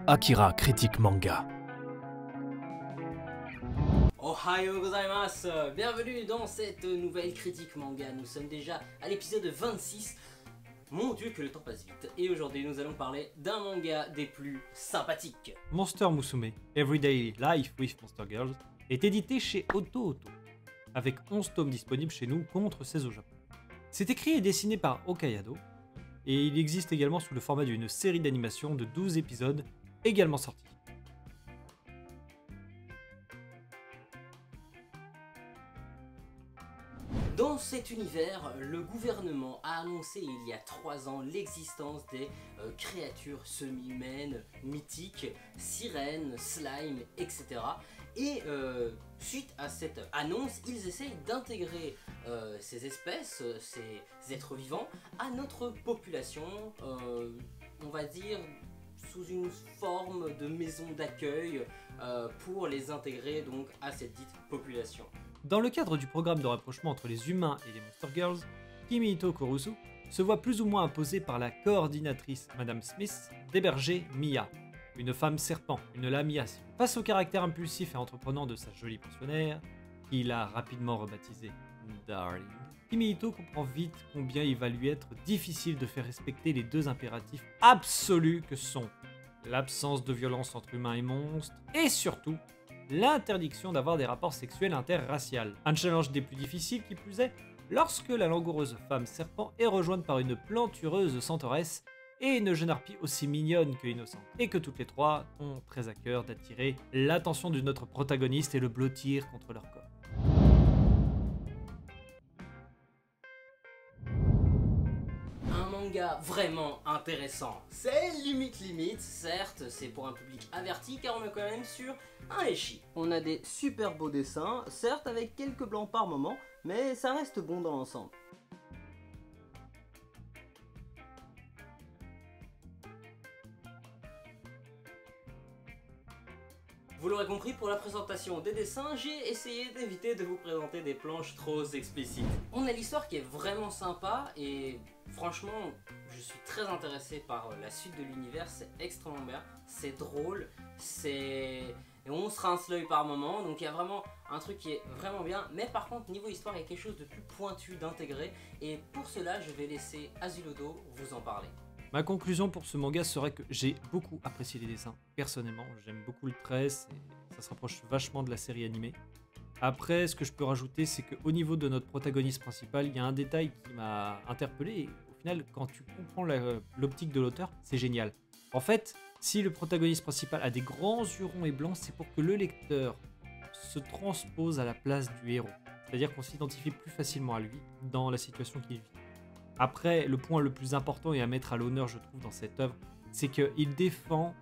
Akira critique manga. Ohayo gozaimasu! Bienvenue dans cette nouvelle critique manga. Nous sommes déjà à l'épisode 26. Mon dieu que le temps passe vite. Et aujourd'hui nous allons parler d'un manga des plus sympathiques. Monster Musume Everyday Life with Monster Girls est édité chez Oto, avec 11 tomes disponibles chez nous contre 16 au Japon. C'est écrit et dessiné par Okayado, et il existe également sous le format d'une série d'animation de 12 épisodes, également sortis. Dans cet univers, le gouvernement a annoncé il y a 3 ans l'existence des créatures semi-humaines, mythiques, sirènes, slime, etc. Et suite à cette annonce, ils essayent d'intégrer ces espèces, ces êtres vivants, à notre population, on va dire sous une forme de maison d'accueil pour les intégrer donc à cette dite population. Dans le cadre du programme de rapprochement entre les humains et les Monster Girls, Kimihito Kurusu se voit plus ou moins imposé par la coordinatrice Madame Smith d'héberger Mia, une femme serpent, une lamia. Face au caractère impulsif et entreprenant de sa jolie pensionnaire, qu'il a rapidement rebaptisé Darling, Kimihito comprend vite combien il va lui être difficile de faire respecter les deux impératifs absolus que sont l'absence de violence entre humains et monstres, et surtout l'interdiction d'avoir des rapports sexuels interraciales. Un challenge des plus difficiles qui plus est, lorsque la langoureuse femme serpent est rejointe par une plantureuse centauresse et une jeune harpie aussi mignonne que innocente, et que toutes les trois ont très à cœur d'attirer l'attention de notre protagoniste et le blottir contre leur corps. Vraiment intéressant. C'est limite, certes, c'est pour un public averti car on est quand même sur un ecchi. On a des super beaux dessins, certes avec quelques blancs par moment, mais ça reste bon dans l'ensemble. Vous l'aurez compris, pour la présentation des dessins, j'ai essayé d'éviter de vous présenter des planches trop explicites. On a l'histoire qui est vraiment sympa et franchement, je suis très intéressé par la suite de l'univers, c'est extrêmement bien, c'est drôle, et on se rince l'œil par moment, donc il y a vraiment un truc qui est vraiment bien, mais par contre niveau histoire il y a quelque chose de plus pointu d'intégrer, et pour cela je vais laisser Azulodo vous en parler. Ma conclusion pour ce manga serait que j'ai beaucoup apprécié les dessins. Personnellement, j'aime beaucoup le trait, ça se rapproche vachement de la série animée. Après, ce que je peux rajouter, c'est qu'au niveau de notre protagoniste principal, il y a un détail qui m'a interpellé, et au final, quand tu comprends l'optique de l'auteur, c'est génial. En fait, si le protagoniste principal a des grands yeux ronds et blancs, c'est pour que le lecteur se transpose à la place du héros. C'est-à-dire qu'on s'identifie plus facilement à lui dans la situation qu'il vit. Après, le point le plus important et à mettre à l'honneur, je trouve, dans cette œuvre, c'est qu'il défend,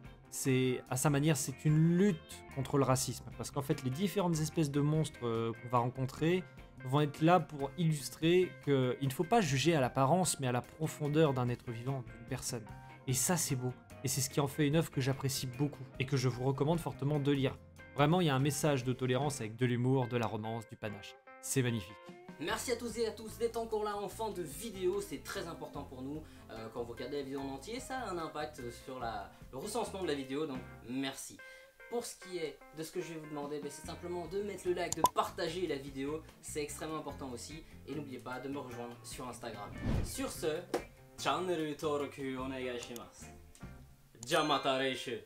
à sa manière, c'est une lutte contre le racisme. Parce qu'en fait, les différentes espèces de monstres qu'on va rencontrer vont être là pour illustrer qu'il ne faut pas juger à l'apparence, mais à la profondeur d'un être vivant, d'une personne. Et ça, c'est beau. Et c'est ce qui en fait une œuvre que j'apprécie beaucoup et que je vous recommande fortement de lire. Vraiment, il y a un message de tolérance avec de l'humour, de la romance, du panache. C'est magnifique. Merci à tous et à tous d'être encore là en fin de vidéo, c'est très important pour nous. Quand vous regardez la vidéo en entier, ça a un impact sur le recensement de la vidéo, donc merci. Pour ce qui est de ce que je vais vous demander, c'est simplement de mettre le like, de partager la vidéo, c'est extrêmement important aussi. Et n'oubliez pas de me rejoindre sur Instagram. Sur ce, channel登録お願いします。じゃあまた来週。